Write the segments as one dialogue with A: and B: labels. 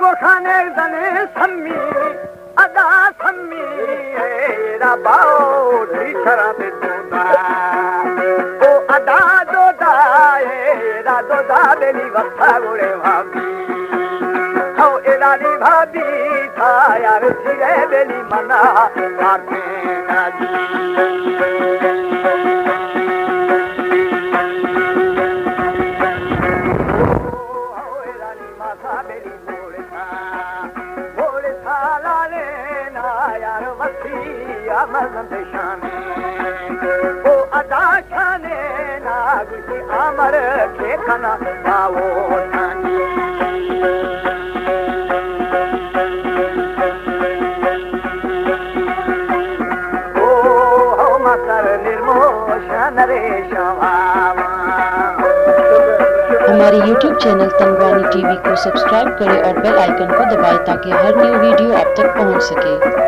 A: गोखाने दने सम्मी अदा सम्मी एरा बाओ ढीठरा दे दोदा ओ अदा दोदा एरा दोदा बेली वत्था गोड़े भाभी हो एरा नी भाभी था यार सिरे बेली मना काटे नाजी ओ अदा शाने नागुशी अमर खेखना आओ ठानी ओ हो मकर निर्मोशन रे शवावा।
B: हमारे YouTube चैनल तंगवानी टीवी को सब्सक्राइब करें और बेल आइकन को दबाएं ताकि हर न्यू वीडियो आप तक पहुंच सके।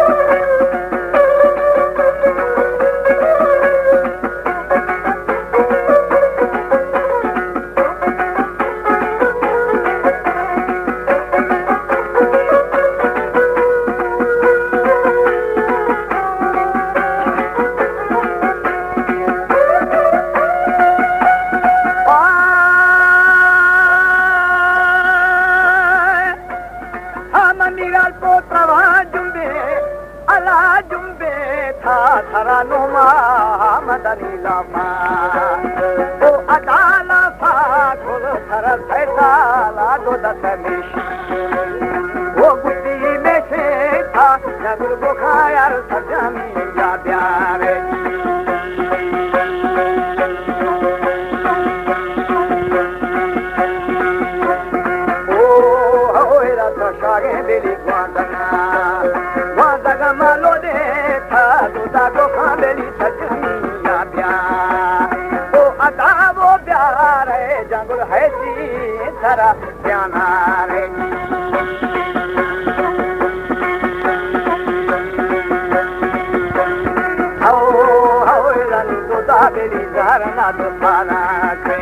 A: Taranuма madani lama o adala fa kol thara thaisa la do datamish o guti me se tha jagur bokhayar sajami ya pyare o hoera ta shage beli gwandana wadaga malo de दुदा को खाबेली सजनी या प्यार ओ अदा वो प्यार है जंगल है सी सारा प्याना रे आओ आओ रन दुदा बेली जारना तो पाना के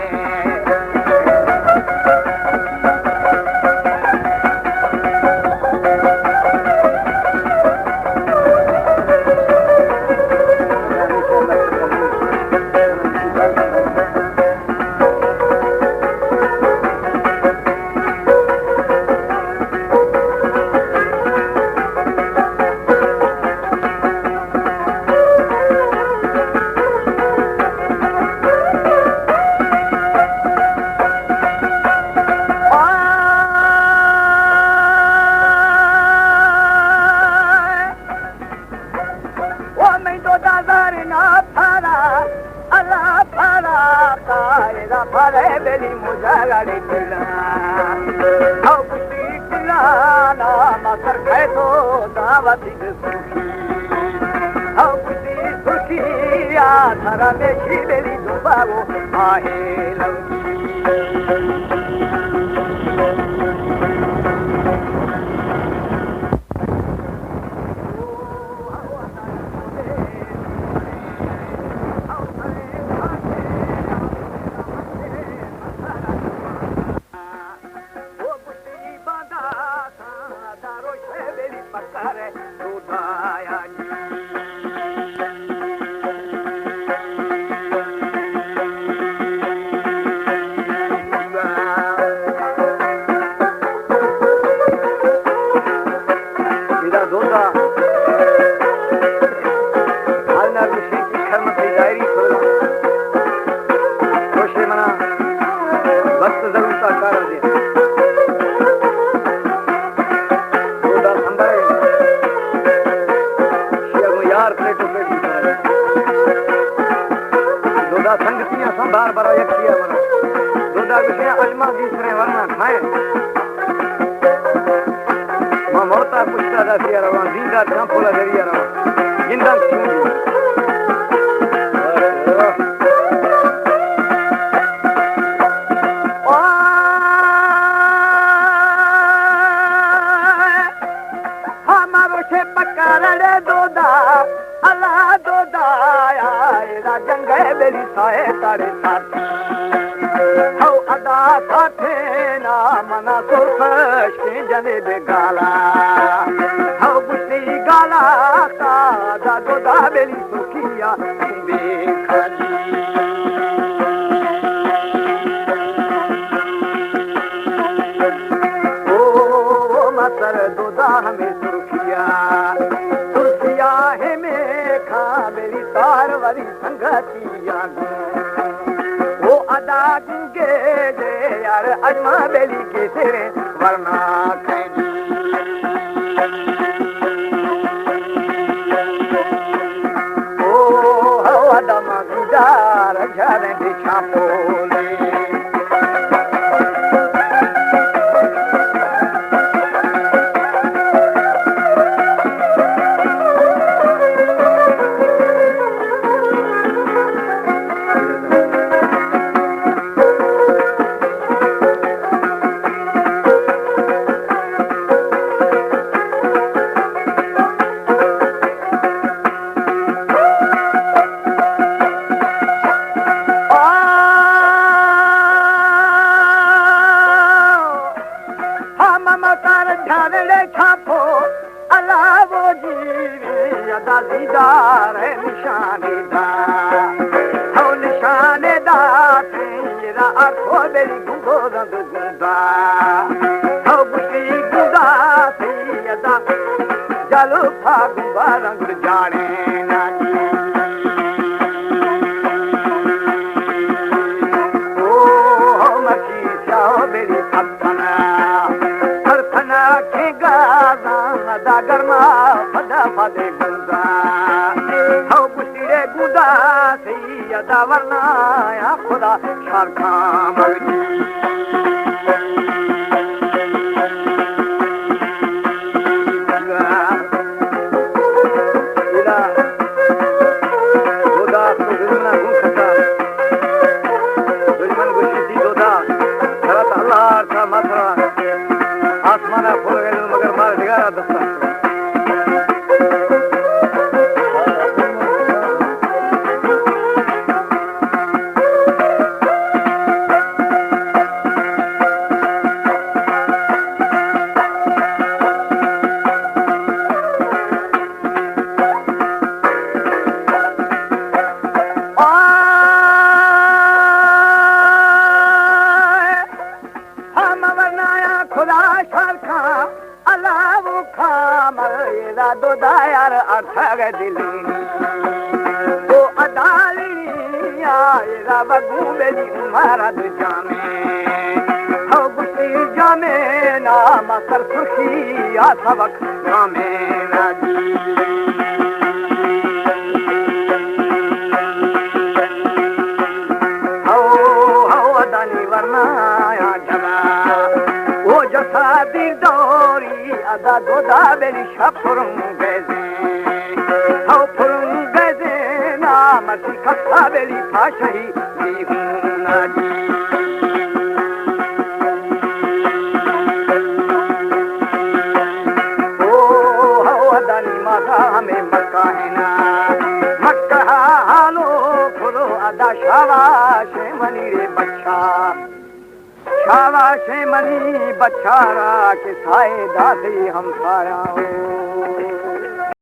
A: Pare beli mujagari kila, au kusi kila na masar khai to daawati suki, au kusi suki ya thara me shi beli dubavo aahe lauki. संगतियां संभार बड़ा एक किया मना दोदा विषय अजमा दूसरे वरना खाए मां मोरता पुष्टा दासिया रवा जिंदा चांपोला दरिया रवा जिंदा क्यों हमारो से पकड़े दोदा अला दोदा आया जंगे बेली साए तारे साथी हो अदा साथे ना मना सुरफश के जने बेगाला हो बुती गाला का दादो दाबेली सुखिया बेखाली ओ मतर दोदा हमें सुखिया सुखिया है में खा मेरी तार वाली संगतिया वो अदा के जे यार अजमा बेली के सिरे वरना खैनी ओ हवा दम गुजार झरे दिशा पोले दीदार है निशानेदार हो निशानेदार तेरा आंखों मेरी गुंगो रंग गुंदा हो बुशी गुंदा सैयदा जलो फागुबा रंग जाने नानी ओ मची जाओ मेरी सपना सरथना के गाना दा गरमा फदा फदे गुंदा हो बुशीरे गुंदा सैयदा वरना या खुदा शारखा मगजी आसमाना फूल गए मगर मार दिगारा दस्ता दो दायर अर्थग दिली वो अदाली आयरा बगू मेरी उमरा दुजामे हो गुसी जामे ना मकर सुखी या सबक जामे राजी हो अदानी वरना या जगा वो जसा दिल दौरी अदा दोदा बेली शफरुम गैजे हो फुरुम गैजे ना मसी खत्ता बेली फाशही दीहुना जी ओ हो अदानी माता हमें मक्का है ना मक्का हालो फुरो अदा शाबाश मनी रे बच्चा शाबाश मनी बच्चारा के साए दादी हम साया हो